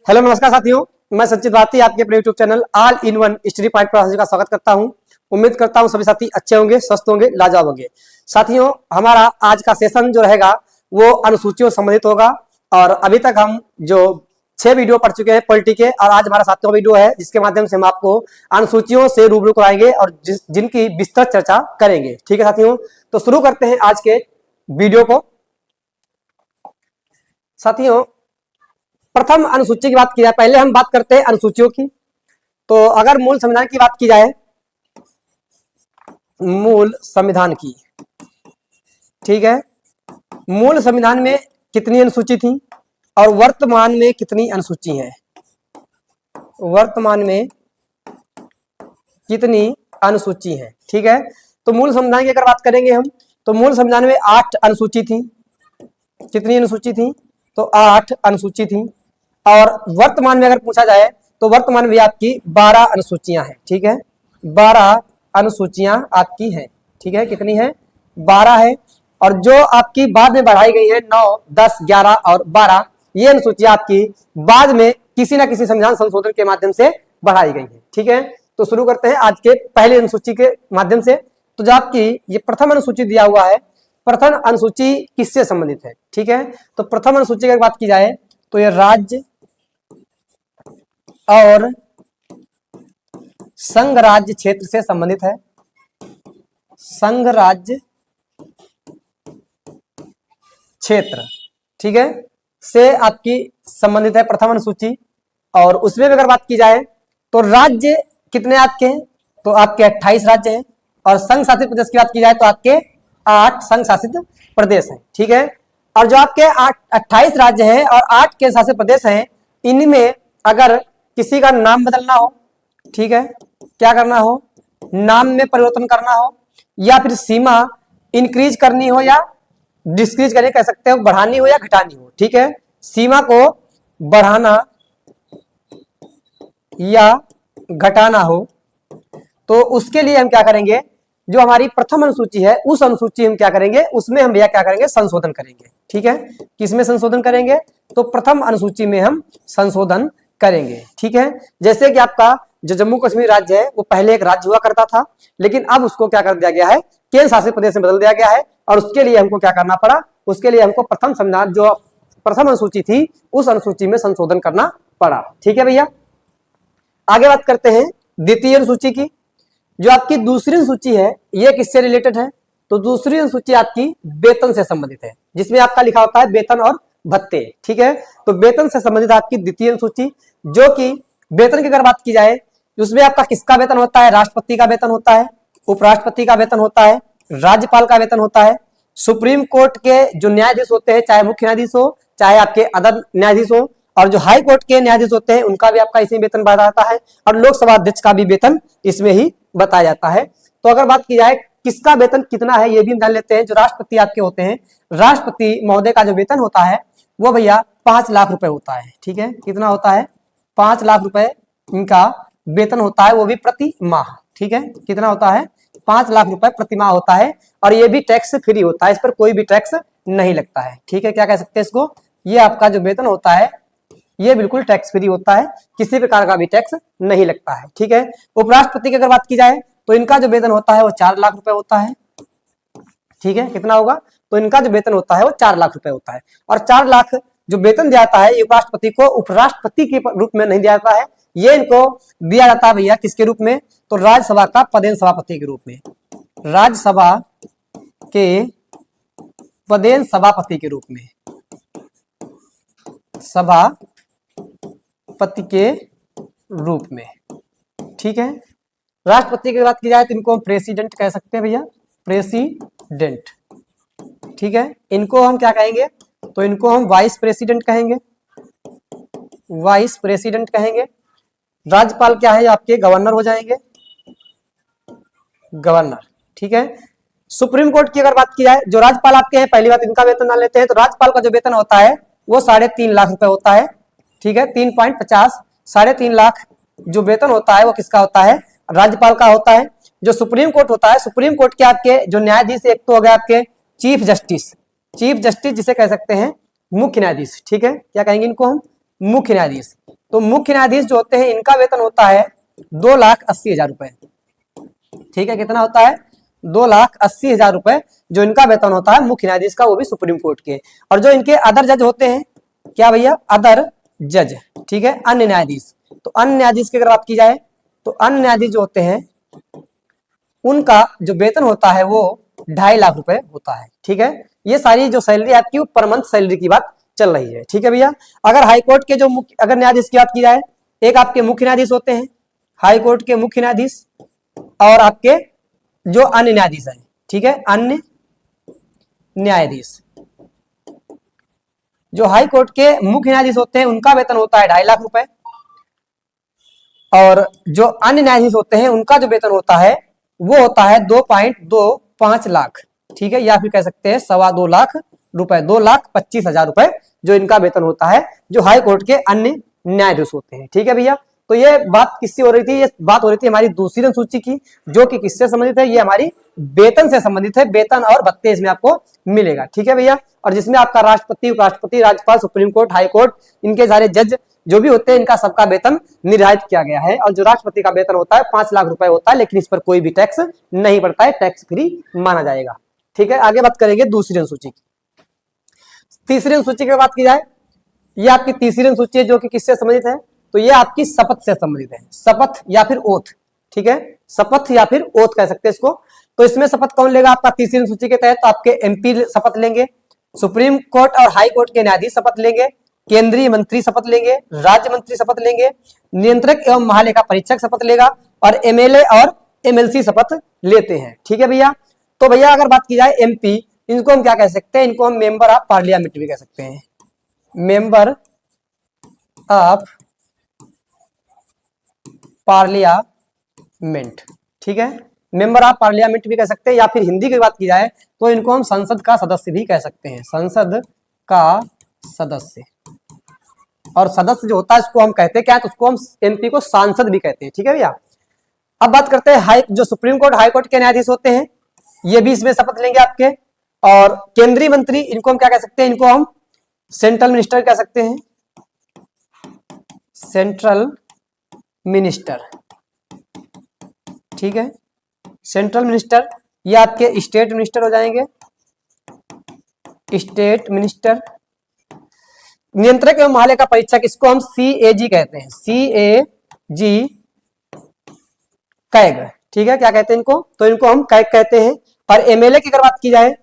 Hello नमस्कार साथियों, मैं संचित भारती आपके अपने YouTube channel all in one study point पर का स्वागत करता हूं। उम्मीद करता हूं सभी साथी अच्छे होंगे, स्वस्थ होंगे, लाजवाब होंगे। साथियों, हमारा आज का सेशन जो रहेगा वो अनुसूचियों से संबंधित होगा। और अभी तक हम जो 6 वीडियो पढ़ चुके हैं पॉलिटी के, और आज हमारा 7वां वीडियो है जिसके माध्यम से हम आपको अनुसूचियों से रूबरू कराएंगे और जिनकी विस्तृत चर्चा करेंगे। ठीक है साथियों, तो शुरू करते हैं आज के वीडियो को। साथियों, प्रथम अनुसूची की बात की जाए, पहले हम बात करते हैं अनुसूचियों की। तो अगर मूल संविधान की बात की जाए, मूल संविधान की, ठीक है, मूल संविधान में कितनी अनुसूची थी और वर्तमान में कितनी अनुसूची है? वर्तमान में कितनी अनुसूची है? ठीक है, तो मूल संविधान की अगर बात करेंगे हम, तो मूल संविधान में 8 अनुसूची थी। कितनी अनुसूची थी? तो 8 अनुसूची थी। और वर्तमान में अगर पूछा जाए तो वर्तमान में आपकी 12 अनुसूचियां हैं। ठीक है, 12 अनुसूचियां आपकी हैं। ठीक है, कितनी है? 12 है। और जो आपकी बाद में बढ़ाई गई है 9, 10, 11 और 12, ये अनुसूचियां आपकी बाद में किसी ना किसी संविधान संशोधन के माध्यम से बढ़ाई गई है। ठीक है, तो शुरू करते हैं आज के पहले अनुसूची के माध्यम से। तो जो आपकी ये प्रथम अनुसूची दिया हुआ है, प्रथम अनुसूची किससे संबंधित है? ठीक है, तो प्रथम अनुसूची की बात की जाए तो ये राज्य और संघ राज्य क्षेत्र से संबंधित है। संघ राज्य क्षेत्र, ठीक है, से आपकी संबंधित है प्रथम अनुसूची। और उसमें भी अगर बात की जाए तो राज्य कितने आपके हैं? तो आपके 28 राज्य हैं। और संघ शासित प्रदेश की बात की जाए तो आपके 8 संघ शासित प्रदेश हैं। ठीक है, और जो आपके 28 राज्य हैं और 8 केंद्र शासित प्रदेश हैं, इनमें अगर किसी का नाम बदलना हो, ठीक है, क्या करना हो, नाम में परिवर्तन करना हो, या फिर सीमा इंक्रीज करनी हो या डिक्रीज करनी, कह सकते हो, बढ़ानी हो या घटानी हो, ठीक है, सीमा को बढ़ाना या घटाना हो, तो उसके लिए हम क्या करेंगे, जो हमारी प्रथम अनुसूची है उस अनुसूची हम क्या करेंगे, उसमें हम भैया क्या करेंगे, संशोधन करेंगे। ठीक है, किसमें संशोधन करेंगे? तो प्रथम अनुसूची में हम संशोधन करेंगे। ठीक है, जैसे कि आपका जो जम्मू कश्मीर राज्य है वो पहले एक राज्य हुआ करता था, लेकिन अब उसको क्या कर दिया गया है, केंद्र शासित प्रदेश में बदल दिया गया है। और उसके लिए हमको क्या करना पड़ा? उसके लिए हमको प्रथम संविधान जो प्रथम अनुसूची थी उस अनुसूची में संशोधन करना पड़ा। ठीक है भैया, आगे बात करते हैं द्वितीय अनुसूची की। जो आपकी दूसरी अनुसूची है ये किससे रिलेटेड है? तो दूसरी अनुसूची आपकी वेतन से संबंधित है, जिसमें आपका लिखा होता है वेतन और भत्ते। ठीक है, तो वेतन से संबंधित आपकी द्वितीय अनुसूची, जो कि वेतन की अगर बात की जाए उसमें आपका किसका वेतन होता है? राष्ट्रपति का वेतन होता है, उपराष्ट्रपति का वेतन होता है, राज्यपाल का वेतन होता है, सुप्रीम कोर्ट के जो न्यायाधीश होते हैं, चाहे मुख्य न्यायाधीश हो चाहे आपके अदर न्यायाधीश हो, और जो हाई कोर्ट के न्यायाधीश होते हैं उनका भी आपका इसमें वेतन बढ़ा जाता है, और लोकसभा अध्यक्ष का भी वेतन इसमें ही बताया जाता है। तो अगर बात की जाए किसका वेतन कितना है ये भी हम जान लेते हैं। जो राष्ट्रपति आपके होते हैं, राष्ट्रपति महोदय का जो वेतन होता है वो भैया 5 लाख रुपए होता है। ठीक है, कितना होता है? 5 लाख रुपए इनका वेतन होता है, वो भी प्रति माह। ठीक है, कितना होता है? 5 लाख रुपए प्रति माह होता है, और ये भी टैक्स फ्री होता है, इस पर कोई भी टैक्स नहीं लगता है। ठीक है, क्या कह सकते हैं इसको, ये आपका जो वेतन होता है ये बिल्कुल टैक्स फ्री होता है, किसी प्रकार का भी टैक्स नहीं लगता है। ठीक है, उपराष्ट्रपति की अगर बात की जाए तो इनका जो वेतन होता है वो 4 लाख रुपए होता है। ठीक है, कितना होगा? तो इनका जो वेतन होता है वो 4 लाख रुपए होता है। और 4 लाख जो वेतन दिया जाता है उपराष्ट्रपति को, उपराष्ट्रपति के रूप में नहीं दिया जाता है, ये इनको दिया जाता है भैया किसके रूप में? तो राज्यसभा का पदेन सभापति के रूप में, राज्यसभा के पदेन सभापति के रूप में, सभापति के रूप में। ठीक है, राष्ट्रपति की बात की जाए तो इनको हम प्रेसिडेंट कह सकते हैं भैया, प्रेसिडेंट। ठीक है, इनको हम क्या कहेंगे? तो इनको हम वाइस प्रेसिडेंट कहेंगे, वाइस प्रेसिडेंट कहेंगे। राज्यपाल क्या है? आपके गवर्नर हो जाएंगे, गवर्नर। ठीक है, सुप्रीम कोर्ट की अगर बात की जाए, जो राज्यपाल आपके हैं, पहली बात इनका वेतन मान लेते हैं, तो राज्यपाल का जो वेतन होता है वो 3.5 लाख रुपए होता है। ठीक है, 3.50, 3.5 लाख जो वेतन होता है वो किसका होता है? राज्यपाल का होता है। जो सुप्रीम कोर्ट होता है, सुप्रीम कोर्ट के आपके जो न्यायाधीश, एक तो हो गया आपके चीफ जस्टिस, चीफ जस्टिस जिसे कह सकते हैं मुख्य न्यायाधीश। ठीक है, क्या कहेंगे इनको हम? मुख्य न्यायाधीश। तो मुख्य न्यायाधीश जो होते हैं इनका वेतन होता है 2,80,000 रुपए। ठीक है, कितना होता है? 2,80,000 रुपए जो इनका वेतन होता है मुख्य न्यायाधीश का, वो भी सुप्रीम कोर्ट के। और जो इनके अदर जज होते हैं, क्या भैया? अदर जज। ठीक है, अन्य न्यायाधीश। तो अन्य न्यायाधीश की अगर बात की जाए तो अन्य न्यायाधीश जो होते हैं उनका जो वेतन होता है वो 2.5 लाख रुपए होता है। ठीक है, ये सारी जो सैलरी आपकी पर मंथ सैलरी की बात चल रही है। ठीक है भैया, अगर हाईकोर्ट के जो मुख्य अगर न्यायाधीश की बात की जाए, एक आपके मुख्य न्यायाधीश होते हैं, हाईकोर्ट के मुख्य न्यायाधीश, और आपके जो अन्य न्यायाधीश हैं। ठीक है, अन्य न्यायाधीश। जो हाई कोर्ट के मुख्य न्यायाधीश होते हैं उनका वेतन होता है 2.5 लाख रुपए, और जो अन्य न्यायाधीश होते हैं उनका जो वेतन होता है वो होता है 2.25 लाख। ठीक है, या फिर कह सकते हैं 2.25 लाख रुपए, 2,25,000 रुपए जो इनका वेतन होता है, जो हाई कोर्ट के अन्य न्यायाधीश होते हैं। ठीक है भैया, तो ये बात किससे हो रही थी? ये बात हो रही थी हमारी दूसरी अनुसूची की, जो कि किससे संबंधित है? ये हमारी वेतन से संबंधित है। वेतन और भत्ते इसमें आपको मिलेगा। ठीक है भैया, और जिसमें आपका राष्ट्रपति, उपराष्ट्रपति, राज्यपाल, सुप्रीम कोर्ट, हाई कोर्ट, इनके सारे जज जो भी होते हैं इनका सबका वेतन निर्धारित किया गया है। और जो राष्ट्रपति का वेतन होता है 5 लाख रुपए होता है, लेकिन इस पर कोई भी टैक्स नहीं पड़ता है, टैक्स फ्री माना जाएगा। ठीक है, आगे बात करेंगे दूसरी अनुसूची की। तीसरी अनुसूची की बात की जाए, ये आपकी तीसरी अनुसूची है जो कि किससे संबंधित है? तो ये आपकी शपथ से संबंधित है। शपथ या फिर ओथ। ठीक है, शपथ या फिर ओथ कह सकते हैं इसको। तो इसमें शपथ कौन लेगा आपका तीसरी अनुसूची के तहत? तो आपके एमपी शपथ लेंगे, सुप्रीम कोर्ट और हाई कोर्ट के न्यायाधीश शपथ लेंगे, केंद्रीय मंत्री शपथ लेंगे, राज्य मंत्री शपथ लेंगे, नियंत्रक एवं महालेखा परीक्षक शपथ लेगा, और एमएलए और एमएलसी शपथ लेते हैं। ठीक है भैया, तो भैया अगर बात की जाए एमपी, इनको हम क्या कह सकते हैं? इनको हम मेंबर ऑफ पार्लियामेंट भी कह सकते हैं, मेंबर ऑफ पार्लियामेंट। ठीक है, मेंबर ऑफ पार्लियामेंट भी कह सकते हैं, या फिर हिंदी की बात की जाए तो इनको हम संसद का सदस्य भी कह सकते हैं, संसद का सदस्य। और सदस्य जो होता है इसको हम कहते हैं क्या? तो उसको हम एमपी को सांसद भी कहते हैं। ठीक है भैया, अब बात करते हैं हाई जो सुप्रीम कोर्ट, हाई कोर्ट के न्यायाधीश होते हैं, ये भी इसमें शपथ लेंगे आपके। और केंद्रीय मंत्री, इनको हम क्या कह सकते हैं? इनको हम सेंट्रल मिनिस्टर कह सकते हैं, सेंट्रल मिनिस्टर। ठीक है, सेंट्रल मिनिस्टर। ये आपके स्टेट मिनिस्टर हो जाएंगे, स्टेट मिनिस्टर। नियंत्रक एवं महालेखा परीक्षक, इसको हम सीएजी कहते हैं, सीएजी, कैग। ठीक है, क्या कहते हैं इनको? तो इनको हम कैग कहते हैं। और एमएलए की अगर बात की जाए,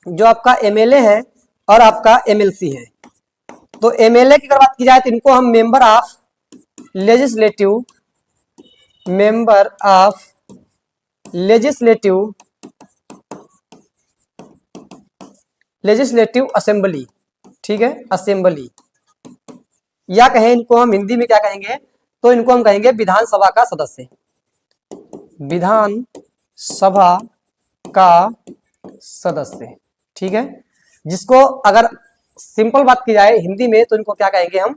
जो आपका एमएलए है और आपका एमएलसी है, तो एमएलए की अगर बात की जाए तो इनको हम member of legislative, member of legislative assembly. ठीक है, असेंबली, या कहें इनको हम हिंदी में क्या कहेंगे? तो इनको हम कहेंगे विधानसभा का सदस्य, विधानसभा का सदस्य। ठीक है, जिसको अगर सिंपल बात की जाए हिंदी में तो इनको क्या कहेंगे? हम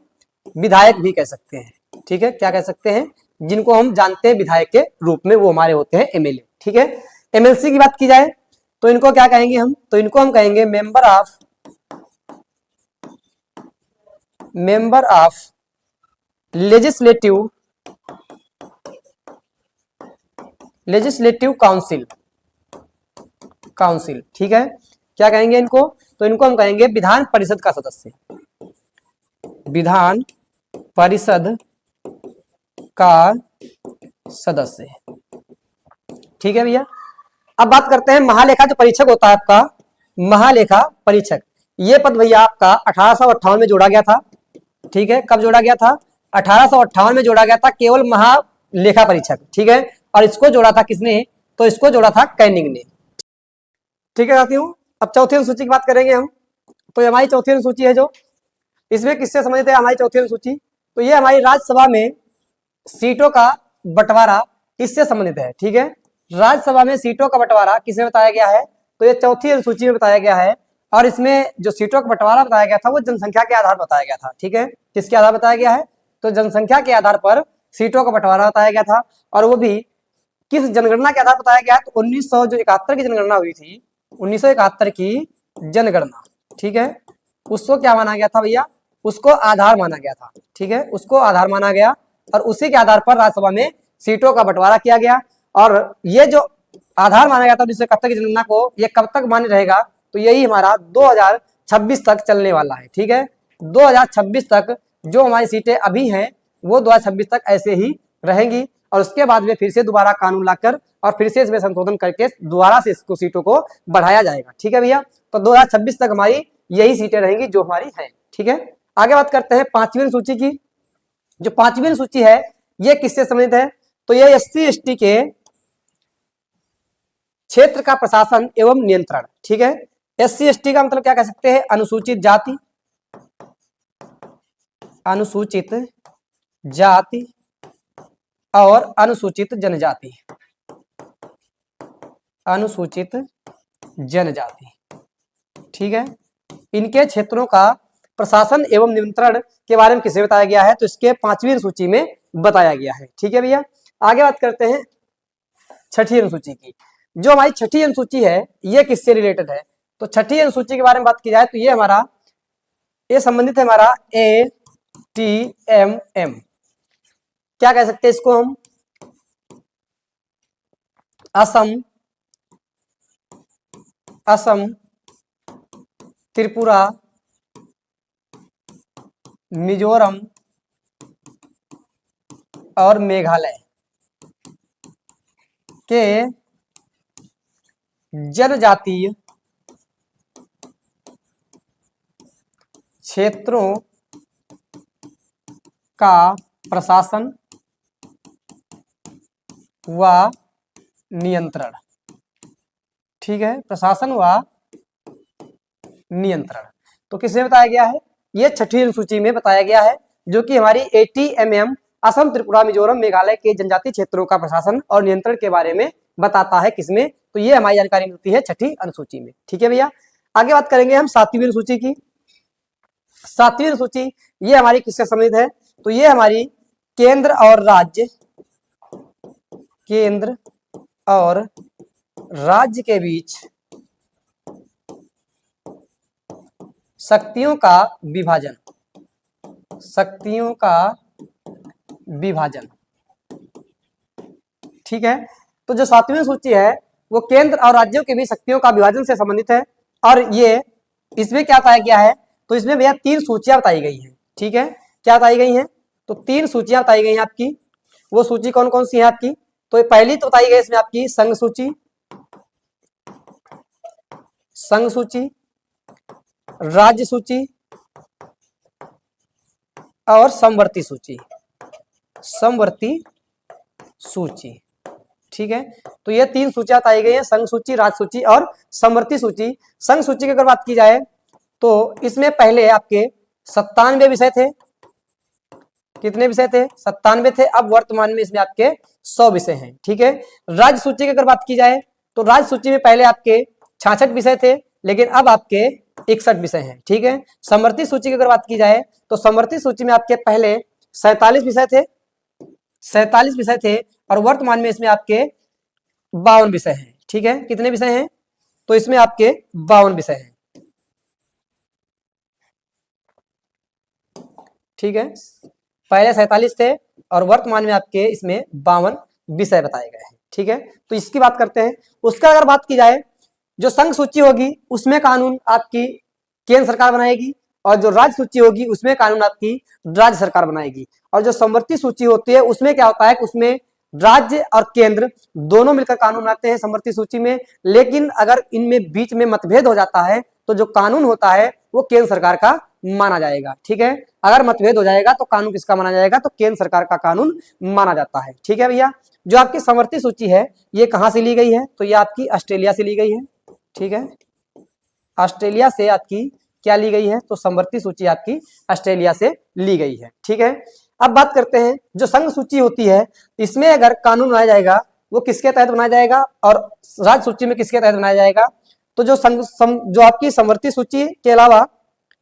विधायक भी कह सकते हैं। ठीक है, क्या कह सकते हैं? जिनको हम जानते हैं विधायक के रूप में, वो हमारे होते हैं एमएलए। ठीक है, एमएलसी की बात की जाए तो इनको क्या कहेंगे हम? तो इनको हम कहेंगे मेंबर ऑफ लेजिस्लेटिव काउंसिल। ठीक है, क्या कहेंगे इनको? तो इनको हम कहेंगे विधान परिषद का सदस्य, विधान परिषद का सदस्य। ठीक है भैया, अब बात करते हैं महालेखा जो परीक्षक होता है आपका, महालेखा परीक्षक। ये पद भैया आपका 1858 में जोड़ा गया था। ठीक है, कब जोड़ा गया था? 1858 में जोड़ा गया था, केवल महालेखा परीक्षक। ठीक है, और इसको जोड़ा था किसने? तो इसको जोड़ा था कैनिंग ने। ठीक है साथियों, अब चौथी अनुसूची की बात करेंगे हम। तो ये हमारी चौथी अनुसूची है, जो इसमें किससे संबंधित है हमारी चौथी अनुसूची? तो ये हमारी राज्यसभा में सीटों का बंटवारा इससे संबंधित है। ठीक है, राज्यसभा में सीटों का बंटवारा किसमें बताया गया है? तो ये चौथी अनुसूची में बताया गया है। और इसमें जो सीटों का बंटवारा बताया गया था वो जनसंख्या के आधार पर बताया गया था। ठीक है, किसके आधार बताया गया है? तो जनसंख्या के आधार पर सीटों का बंटवारा बताया गया था। और वो भी किस जनगणना के आधार पर बताया गया है? तो 1971 की जनगणना हुई थी, 1971 की जनगणना। ठीक है, उसको क्या माना गया था भैया? उसको आधार माना गया था, ठीक है, उसको आधार माना गया और उसी के आधार पर राज्यसभा में सीटों का बंटवारा किया गया। और ये जो आधार माना गया था विश्व कप तक की जनगणना को, ये कब तक मान्य रहेगा, तो यही हमारा 2026 तक चलने वाला है, ठीक है। 2026 तक जो हमारी सीटें अभी हैं वो 2026 तक ऐसे ही रहेंगी और उसके बाद में फिर से दोबारा कानून लाकर और फिर से इसमें संशोधन करके दोबारा से इसको सीटों को बढ़ाया जाएगा, ठीक है भैया। तो 2026 तक हमारी यही सीटें रहेंगी जो हमारी हैं, ठीक है। आगे बात करते हैं पांचवी अनुसूची की। जो पांचवी अनुसूची है ये किससे संबंधित है, तो ये SC/ST के क्षेत्र का प्रशासन एवं नियंत्रण, ठीक है। SC/ST का मतलब क्या कह सकते हैं, अनुसूचित जाति, अनुसूचित जाति और अनुसूचित जनजाति, अनुसूचित जनजाति, ठीक है। इनके क्षेत्रों का प्रशासन एवं नियंत्रण के बारे में किसे बताया गया है, तो इसके पांचवी अनुसूची में बताया गया है, ठीक है भैया। आगे बात करते हैं छठी अनुसूची की। जो हमारी छठी अनुसूची है ये किससे रिलेटेड है, तो छठी अनुसूची के बारे में बात की जाए तो ये हमारा ये संबंधित है हमारा ATMM, क्या कह सकते हैं इसको हम, असम, असम, त्रिपुरा, मिजोरम और मेघालय के जनजातीय क्षेत्रों का प्रशासन व नियंत्रण, ठीक है, प्रशासन व नियंत्रण। तो किसमें बताया गया है, ये छठी अनुसूची में बताया गया है, जो कि हमारी ATMM असम, त्रिपुरा, मिजोरम, मेघालय के जनजातीय क्षेत्रों का प्रशासन और नियंत्रण के बारे में बताता है। किसमें, तो ये हमारी जानकारी मिलती है छठी अनुसूची में, ठीक है भैया। आगे बात करेंगे हम सातवीं अनुसूची की। सातवीं अनुसूची ये हमारी किससे संबंधित है, तो ये हमारी केंद्र और राज्य, केंद्र और राज्य के बीच शक्तियों का विभाजन, शक्तियों का विभाजन, ठीक है। तो जो सातवीं सूची है वो केंद्र और राज्यों के बीच शक्तियों का विभाजन से संबंधित है और ये इसमें क्या बताया गया है, तो इसमें भैया 3 सूचियां बताई गई हैं, ठीक है। क्या बताई गई हैं, तो 3 सूचियां बताई गई हैं आपकी। वो सूची कौन कौन सी है आपकी, तो पहली तो बताई गई इसमें आपकी संघ सूची, संघ सूची, राज्य सूची और समवर्ती सूची, समवर्ती सूची, ठीक है। तो ये 3 सूचियां बताई गई है, संघ सूची, राज्य सूची और समवर्ती सूची। संघ सूची की अगर बात की जाए तो इसमें पहले आपके 97 विषय थे, कितने विषय थे, 97 थे। अब वर्तमान में इसमें आपके 100 विषय हैं, ठीक है। राज्य सूची की अगर बात की जाए तो राज्य सूची में पहले आपके 66 विषय थे, लेकिन अब आपके 61 विषय हैं, ठीक है। समवर्ती सूची की अगर बात की जाए तो समवर्ती सूची में आपके पहले 47 विषय थे, 47 विषय थे और वर्तमान में इसमें आपके 52 विषय हैं, ठीक है। कितने विषय हैं, तो इसमें आपके 52 विषय हैं, ठीक है। पहले 47 थे और वर्तमान में आपके इसमें 52 विषय बताए गए हैं, ठीक है। तो इसकी बात करते हैं। उसका अगर बात की जाए, जो संघ सूची होगी उसमें कानून आपकी केंद्र सरकार बनाएगी और जो राज्य सूची होगी उसमें कानून आपकी राज्य सरकार बनाएगी। और जो समवर्ती सूची होती है उसमें क्या होता है कि उसमें राज्य और केंद्र दोनों मिलकर कानून बनाते हैं समवर्ती सूची में। लेकिन अगर इनमें बीच में मतभेद हो जाता है तो जो कानून होता है वो केंद्र सरकार का माना जाएगा, ठीक है। अगर मतभेद हो जाएगा तो कानून किसका माना जाएगा, तो केंद्र सरकार का कानून माना जाता है, ठीक है भैया। जो आपकी समवर्ती सूची है ये कहां से ली गई है, तो ये आपकी ऑस्ट्रेलिया से ली गई है, ठीक है। ऑस्ट्रेलिया से आपकी क्या ली गई है, तो समवर्ती सूची आपकी ऑस्ट्रेलिया से ली गई है, ठीक है। अब बात करते हैं जो संघ सूची होती है इसमें अगर कानून बनाया जाएगा वो किसके तहत बनाया जाएगा और राज्य सूची में किसके तहत बनाया जाएगा। तो जो जो आपकी समवर्ती सूची के अलावा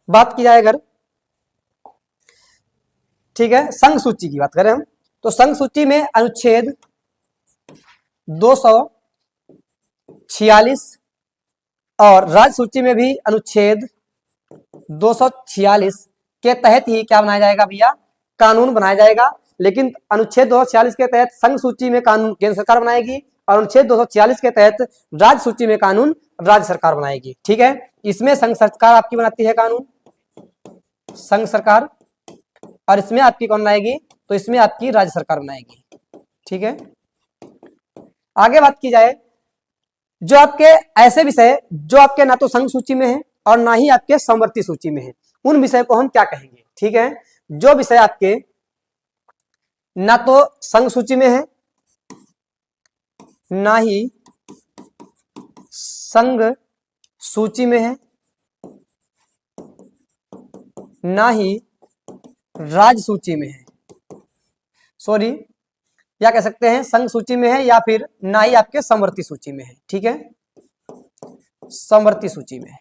बात की जाए अगर, ठीक है, संघ सूची की बात करें हम तो संघ सूची में अनुच्छेद 246 और राज्य सूची में भी अनुच्छेद 246 के तहत ही क्या बनाया जाएगा भैया, कानून बनाया जाएगा। लेकिन अनुच्छेद 246 के तहत संघ सूची में कानून केंद्र सरकार बनाएगी और अनुच्छेद 246 के तहत राज्य सूची में कानून राज्य सरकार बनाएगी। ठीक है, इसमें संघ सरकार आपकी बनाती है कानून, संघ सरकार, और इसमें आपकी कौन बनाएगी, तो इसमें आपकी राज्य सरकार बनाएगी। ठीक है, आगे बात की जाए, जो आपके ऐसे विषय जो आपके ना तो संघ सूची में है और ना ही आपके समवर्ती सूची में है, उन विषय को हम क्या कहेंगे। ठीक है, जो विषय आपके ना तो संघ सूची में है ना ही संघ सूची में है ना ही राज्य सूची में है, सॉरी, या कह सकते हैं संघ सूची में है या फिर ना ही आपके समवर्ती सूची में है। ठीक है, समवर्ती सूची में है।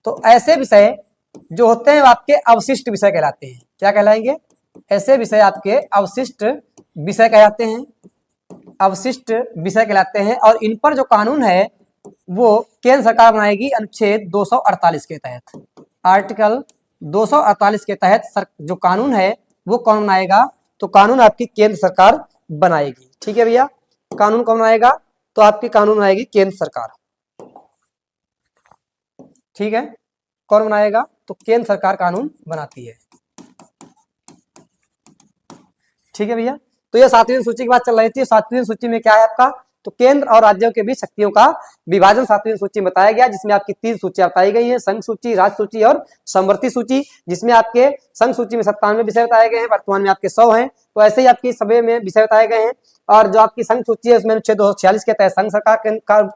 तो ऐसे विषय जो होते हैं वो आपके अवशिष्ट विषय कहलाते हैं। क्या कहलाएंगे, ऐसे विषय आपके अवशिष्ट विषय कहलाते हैं, अवशिष्ट विषय कहलाते हैं। और इन पर जो कानून है वो केंद्र सरकार बनाएगी अनुच्छेद 248 के तहत, आर्टिकल 248 के तहत जो कानून है वो कौन बनाएगा, तो कानून आपकी केंद्र सरकार बनाएगी। ठीक है भैया, कानून कौन बनाएगा, तो आपकी कानून बनाएगी केंद्र सरकार। ठीक है, कौन बनाएगा, तो केंद्र सरकार कानून बनाती है। ठीक है भैया, तो ये 7वीं सूची की बात चल रही थी। 7वीं सूची में क्या है आपका, तो केंद्र और राज्यों के बीच शक्तियों का विभाजन 7वीं सूची में बताया गया, जिसमें आपकी 3 सूचियां बताई गई हैं, संघ सूची, राज्य सूची और समवर्ती सूची। जिसमें आपके संघ सूची में 97 विषय बताए गए हैं, वर्तमान में आपके 100 हैं। तो ऐसे ही आपकी सभी में विषय बताए गए हैं। और जो आपकी संघ सूची है उसमें अनुच्छेद 246 के तहत संघ सरकार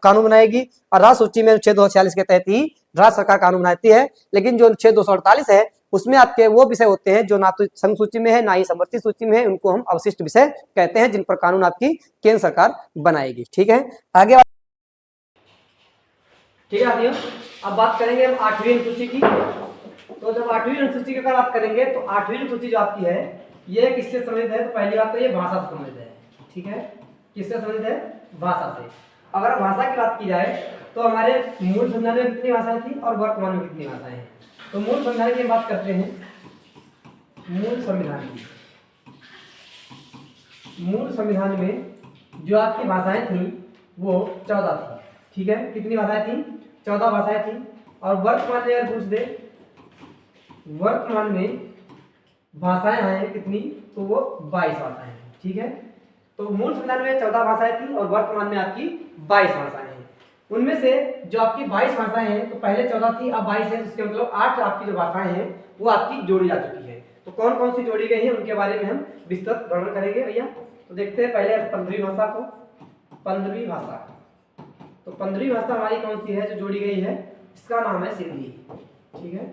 कानून बनाएगी और राज्य सूची में अनुच्छेद 246 के तहत ही राज्य सरकार कानून बनाती है। लेकिन जो अनुच्छेद 248 है उसमें आपके वो विषय होते हैं जो ना तो संघ सूची में है ना ही समवर्ती सूची में है, उनको हम अवशिष्ट विषय कहते हैं, जिन पर कानून आपकी केंद्र सरकार बनाएगी। ठीक है, आगे ठीक है साथियों, अब बात करेंगे हम 8वीं अनुसूची की। तो जब 8वीं अनुसूची की बात करेंगे तो 8वीं अनुसूची जो आपकी है ये किससे संबंधित है, तो पहली बात तो ये भाषा से संबंधित है। ठीक है, किससे संबंधित है, भाषा से। अगर भाषा की बात की जाए तो हमारे मूल संविधान में कितनी भाषाएं थी और वर्तमान में कितनी भाषाएं हैं। तो मूल संविधान की बात करते हैं, मूल संविधान की, मूल संविधान में जो आपकी भाषाएं थी वो 14 थी। ठीक है, कितनी भाषाएं थी, 14 भाषाएं थी। और वर्तमान में अगर पूछ दे वर्तमान में भाषाएं हैं कितनी, तो वो 22 भाषाएं हैं। ठीक है, तो मूल संविधान में 14 भाषाएं थी और वर्तमान में आपकी 22 भाषाएं हैं। उनमें से जो आपकी 22 भाषाएं हैं, तो पहले 14 थी अब 22 है, इसके मतलब 8 आपकी जो भाषाएं हैं वो आपकी जोड़ी जा चुकी है। तो कौन कौन सी जोड़ी गई है उनके बारे में हम विस्तृत वर्णन करेंगे भैया। तो देखते हैं पहले 15वीं भाषा को। 15वीं भाषा, तो 15वीं भाषा हमारी कौन सी है जो जोड़ी गई है, इसका नाम है सिंधी। ठीक है,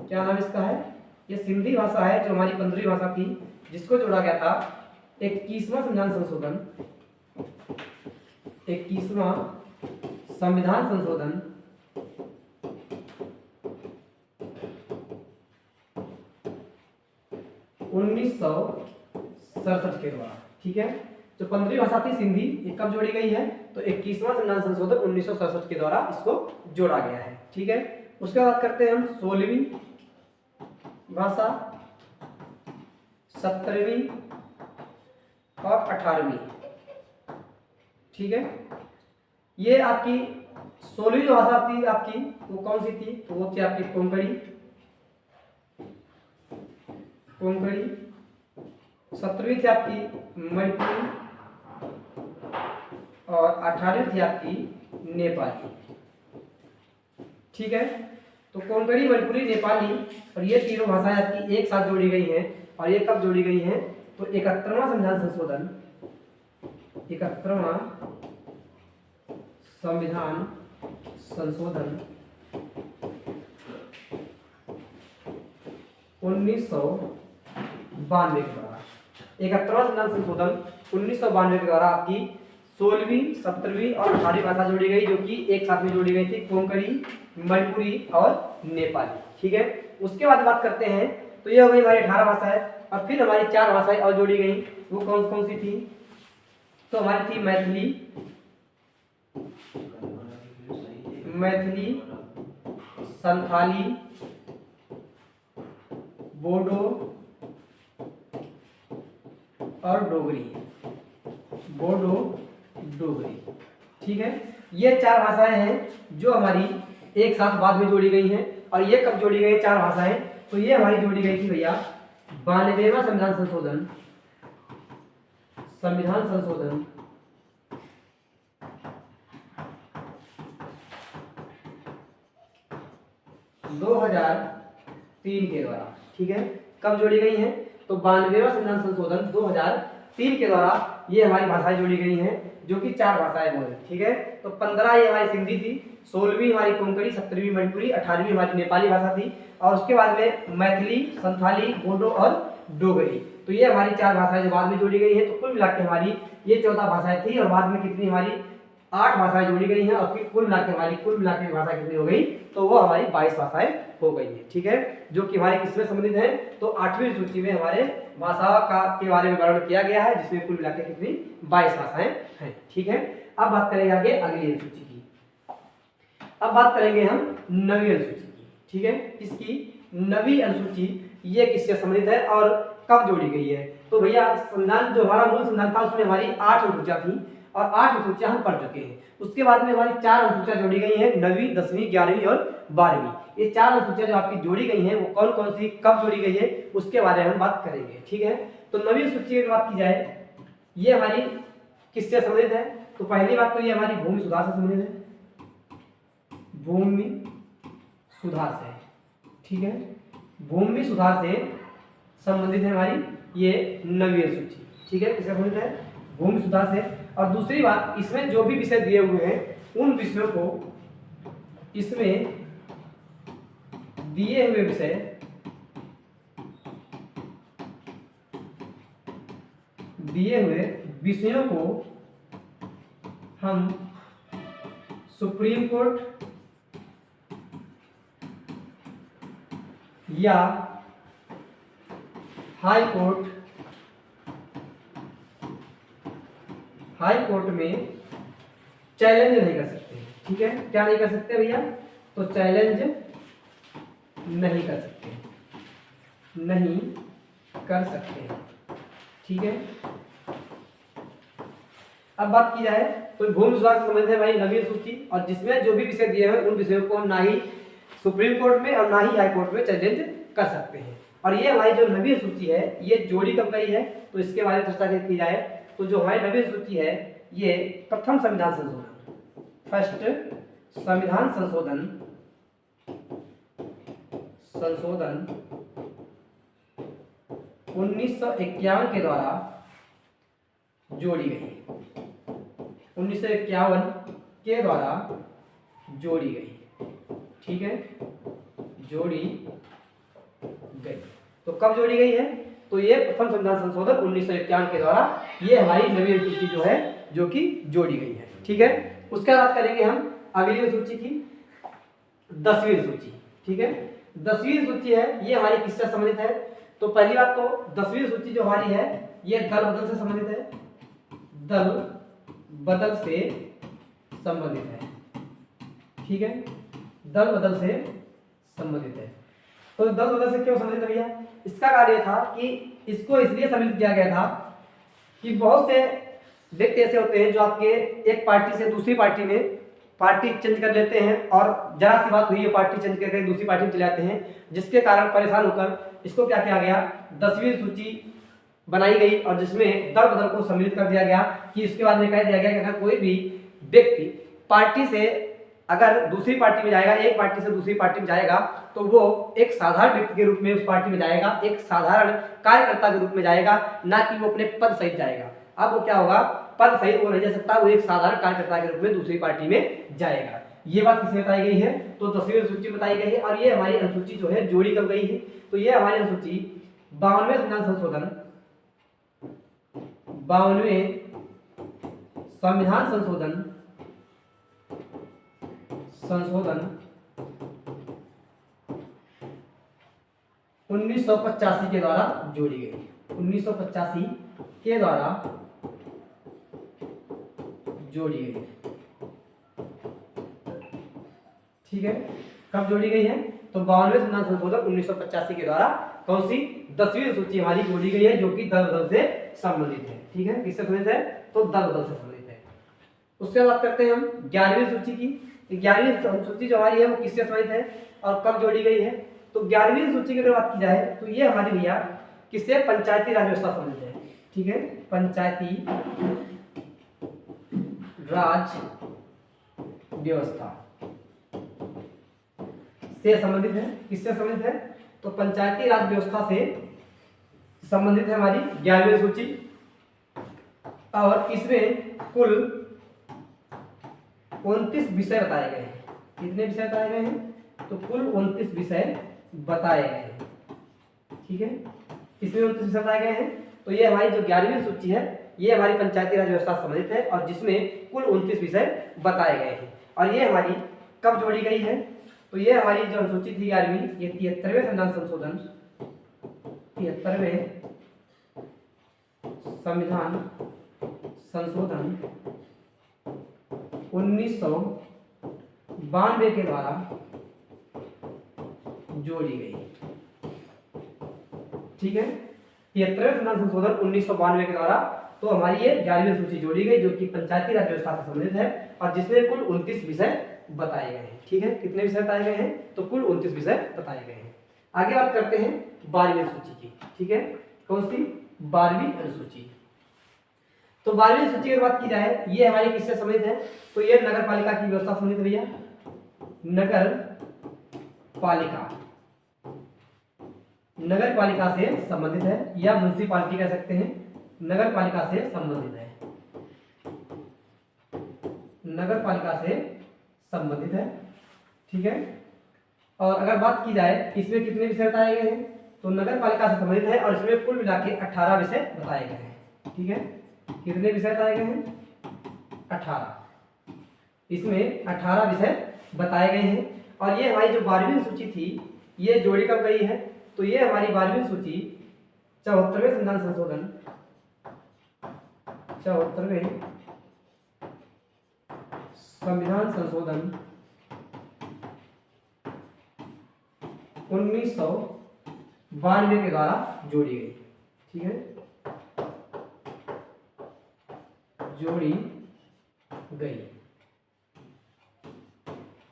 क्या नाम इसका है, ये सिंधी भाषा है जो हमारी 15वीं भाषा थी, जिसको जोड़ा गया था 21वां संविधान संशोधन, 21वां संविधान संशोधन 1967 के द्वारा। ठीक है, जो 15वीं भाषा थी सिंधी, ये कब जोड़ी गई है, तो 21वां संविधान संशोधन 1967 के द्वारा इसको जोड़ा गया है। ठीक है, उसके बाद करते हैं हम 16वीं भाषा, 17वीं और 18वीं। ठीक है, ये आपकी 16वीं जो भाषा थी आपकी वो कौन सी थी, तो वो थी आपकी कोंकणी, कोंकणी। 17वीं थी आपकी मणिपुरी और 18वीं थी आपकी नेपाली। ठीक है, तो कोंकणी, मणिपुरी, नेपाली और ये तीनों भाषाएं आपकी एक साथ जोड़ी गई हैं। और ये कब जोड़ी गई हैं, तो 71वां संविधान संशोधन, 71वां संविधान संशोधन 1992 के द्वारा, 71वां संविधान संशोधन 1992 के द्वारा आपकी 16वीं, 17वीं और 18वीं भाषा जोड़ी गई, जो कि एक साथ में जोड़ी गई थी, कोंकणी, मणिपुरी और नेपाली। ठीक है, उसके बाद बात करते हैं, तो ये हो गई हमारी 18 भाषाएं। और फिर हमारी 4 भाषाएं और जोड़ी गई, वो कौन कौन सी थी, तो हमारी थी मैथिली, मैथिली, संथाली, बोडो और डोगरी, बोडो डोगरी। ठीक है, ये 4 भाषाएं हैं जो हमारी एक साथ बाद में जोड़ी गई हैं। और ये कब जोड़ी गई 4 भाषाएं? तो ये हमारी जोड़ी गई थी भैया 92वां संविधान संशोधन 2003 के द्वारा। ठीक है, कब जोड़ी गई हैं? तो 92वां संविधान संशोधन 2003 के द्वारा ये हमारी भाषाएं जोड़ी गई हैं, जो कि 4 भाषाएं वो हैं। ठीक है, तो 15 ये हमारी सिंधी थी, 16वीं हमारी कोंकणी, 17वीं मणिपुरी, 18वीं हमारी नेपाली भाषा थी, और उसके बाद में मैथिली, संथाली, बोडो और डोगरी। तो ये हमारी 4 भाषाएं जो बाद में जोड़ी गई है। तो कुल मिलाकर हमारी ये 14 भाषाएं थी, और बाद में कितनी हमारी 8 भाषाएं जोड़ी गई हैं, और फिर कुल मिलाकर भाषा कितनी हो गई? तो वो हमारी 22 भाषाएं हो गई है। ठीक है, जो कि हमारे किसमें संबंधित है? तो 8वीं सूची में हमारे भाषा का के बारे में वर्णन किया गया है, जिसमें कुल मिलाकर कितनी 22 भाषाएं हैं। ठीक है, अब बात करेंगे आगे अगली अनुसूची की। अब बात करेंगे हम 9वीं अनुसूची की। ठीक है, इसकी 9वीं अनुसूची ये किससे संबंधित है और कब जोड़ी गई है? तो भैया संविधान जो हमारा मूल संविधान था उसमें हमारी 8 अनुसूचियां थी, और 8 अनुसूचियां हम पढ़ चुके हैं। उसके बाद में हमारी 4 अनुसूचियां जोड़ी गई हैं, 9वीं, 10वीं, 11वीं और 12वीं। ये 4 अनुसूचियां जो आपकी जोड़ी गई हैं वो कौन कौन सी, कब जोड़ी गई है, उसके बारे में हम बात करेंगे। ठीक है, तो 9वीं अनुसूची की बात की जाए, ये हमारी किससे संबंधित है? तो पहली बात तो ये हमारी भूमि सुधार से संबंधित है, भूमि सुधार से। ठीक है, भूमि सुधार से संबंधित है हमारी ये 9वीं अनुसूची। ठीक है, किससे संबंधित है? भूमि सुधार से। और दूसरी बात, इसमें जो भी विषय दिए हुए हैं उन विषयों को, इसमें दिए हुए विषयों को हम सुप्रीम कोर्ट या हाई कोर्ट में चैलेंज नहीं कर सकते। ठीक है, क्या नहीं कर सकते भैया? तो चैलेंज नहीं कर सकते। ठीक है, अब बात की जाए तो भूमि सुधार से संबंधित है भाई 9वीं सूची, और जिसमें जो भी विषय दिए हैं उन विषयों को हम ना ही सुप्रीम कोर्ट में और ना ही हाई कोर्ट में चैलेंज कर सकते हैं। और ये हमारी जो 9वीं सूची है ये जोड़ी कब गई है? तो इसके बारे में चर्चा की जाए तो जो हमारी 9वीं सूची है ये प्रथम संविधान संशोधन, फर्स्ट संविधान संशोधन 1951 के द्वारा जोड़ी गई। 1951 के द्वारा जोड़ी गई। ठीक है, जोड़ी गई। तो कब जोड़ी गई है? तो ये प्रथम संविधान संशोधन 1951 के द्वारा ये हमारी 9वीं अनुसूची जो है जो कि जोड़ी गई है। ठीक है, उसके बाद करेंगे हम अगली अनुसूची की 10वीं अनुसूची। ठीक है, 10वीं अनुसूची है ये हमारी किससे संबंधित है? तो पहली बात तो 10वीं अनुसूची जो हमारी है ये दल बदल से संबंधित है, दल बदल से संबंधित है। ठीक है, दल बदल से संबंधित है। तो दल बदल से क्यों संबंधित है भैया? इसका कार्य था कि इसको इसलिए सम्मिलित किया गया था कि बहुत से व्यक्ति ऐसे होते हैं जो आपके एक पार्टी से दूसरी पार्टी में पार्टी चेंज कर लेते हैं, और जरा सी बात हुई है पार्टी चेंज करके दूसरी पार्टी में चले जाते हैं, जिसके कारण परेशान होकर इसको क्या किया गया? 10वीं सूची बनाई गई, और जिसमें दल बदल को सम्मिलित कर दिया गया कि इसके बाद में कह दिया गया कि अगर कोई भी व्यक्ति पार्टी से अगर दूसरी पार्टी में जाएगा, एक पार्टी से दूसरी पार्टी में जाएगा, तो वो एक साधारण व्यक्ति के रूप में उस पार्टी में जाएगा, एक साधारण कार्यकर्ता के रूप में जाएगा, ना कि वो अपने पद सहित जाएगा। अब वो क्या होगा? पद सहित वो नहीं जा सकता, वो एक साधारण कार्यकर्ता के रूप में दूसरी पार्टी में जाएगा। ये बात किसमें बताई गई है? तो 10वीं अनुसूची बताई गई है। और ये हमारी अनुसूची जो है जोड़ी कब गई है? तो ये हमारी अनुसूची 52वें संविधान संशोधन 1985 के द्वारा जोड़ी गई। 1985 के द्वारा जोड़ी गई। ठीक है, कब जोड़ी गई है? तो 52वें संविधान संशोधन 1985 के द्वारा कौन सी 10वीं अनुसूची हमारी जोड़ी गई है, जो कि दल बदल से संबंधित है। ठीक है, किससे संबंधित है? तो दल बदल से संबंधित है। उसके बाद करते हैं हम 11वीं अनुसूची की। 11वीं अनुसूची जो हमारी है वो किससे संबंधित है और कब जोड़ी गई है? तो 11वीं अनुसूची की अगर बात की जाए तो ये हमारी भैया किससे? पंचायती राज व्यवस्था संबंधित है। ठीक है, पंचायती राज व्यवस्था से संबंधित है। किससे संबंधित है? तो पंचायती राज व्यवस्था से संबंधित है हमारी 11वीं अनुसूची, और इसमें कुल 29 विषय बताए गए हैं। कितने विषय बताए गए हैं? तो कुल 29 विषय बताए गए हैं। ठीक है, इसमें 29 विषय बताए गए हैं। तो ये हमारी जो 11वीं अनुसूची है ये हमारी पंचायती राज व्यवस्था से संबंधित है और जिसमें कुल 29 विषय बताए गए हैं। और ये हमारी कब जोड़ी गई है? तो ये हमारी जो अनुसूची थी 11वीं, ये 73वें संविधान संशोधन 73वें संविधान संशोधन 1992 के द्वारा जोड़ी गई। ठीक है, 73वें संविधान संशोधन 1992 के द्वारा तो हमारी ये 11वीं अनुसूची जोड़ी गई, जो कि पंचायती राज व्यवस्था से संबंधित है और जिसमें कुल 29 विषय बताए गए हैं। ठीक है, कितने विषय बताए गए हैं? तो कुल 29 विषय बताए गए हैं। आगे बात करते हैं 12वीं अनुसूची की। ठीक है, कौन सी? 12वीं अनुसूची। तो 12वीं अनुसूची की बात की जाए ये हमारी किससे संबंधित है? तो ये नगर पालिका की व्यवस्था संबंधित है भैया। नगर पालिका से संबंधित है या म्युनिसिपैलिटी कह सकते हैं। नगर पालिका से संबंधित है, नगर पालिका से संबंधित है। ठीक है, और अगर बात की जाए इसमें कितने विषय बताए गए हैं? तो नगर पालिका से संबंधित है और इसमें कुल मिला के 18 विषय बताए गए हैं। ठीक है, कितने विषय बताए गए हैं? 18। इसमें 18 विषय बताए गए हैं। और ये हमारी जो 12वीं अनुसूची थी ये जोड़ी कब गई है? तो ये हमारी 12वीं अनुसूची 74वें संविधान संशोधन 74वें संविधान संशोधन 1992 के द्वारा जोड़ी गई। ठीक है, जोड़ी गई।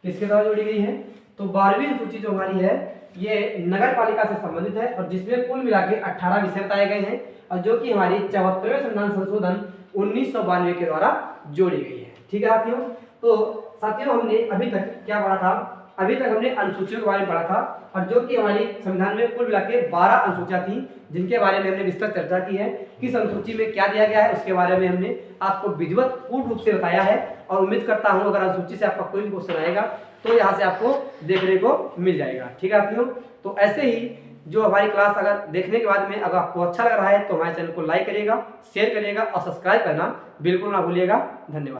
किसके द्वारा जोड़ी गई है? तो 12वीं अनुसूची जो हमारी है ये नगर पालिका से संबंधित है और जिसमें कुल मिला के 18 विषय बताए गए हैं और जो कि हमारी 74वें संविधान संशोधन 1992 के द्वारा जोड़ी गई है। ठीक है साथियों, तो साथियों हमने अभी तक क्या पढ़ा था? अभी तक हमने अनुसूचियों के बारे में पढ़ा था और जो कि हमारी संविधान में कुल मिला के 12 अनुसूचियां थी जिनके बारे में हमने विस्तृत चर्चा की है। किस अनुसूची में क्या दिया गया है उसके बारे में हमने आपको विधिवत पूर्ण रूप से बताया है और उम्मीद करता हूं अगर अनुसूची से आपका कोई भी क्वेश्चन आएगा तो यहाँ से आपको देखने को मिल जाएगा। ठीक है साथियों, तो ऐसे ही जो हमारी क्लास अगर देखने के बाद में अगर आपको अच्छा लग रहा है तो हमारे चैनल को लाइक करिएगा, शेयर करिएगा और सब्सक्राइब करना बिल्कुल ना भूलिएगा। धन्यवाद।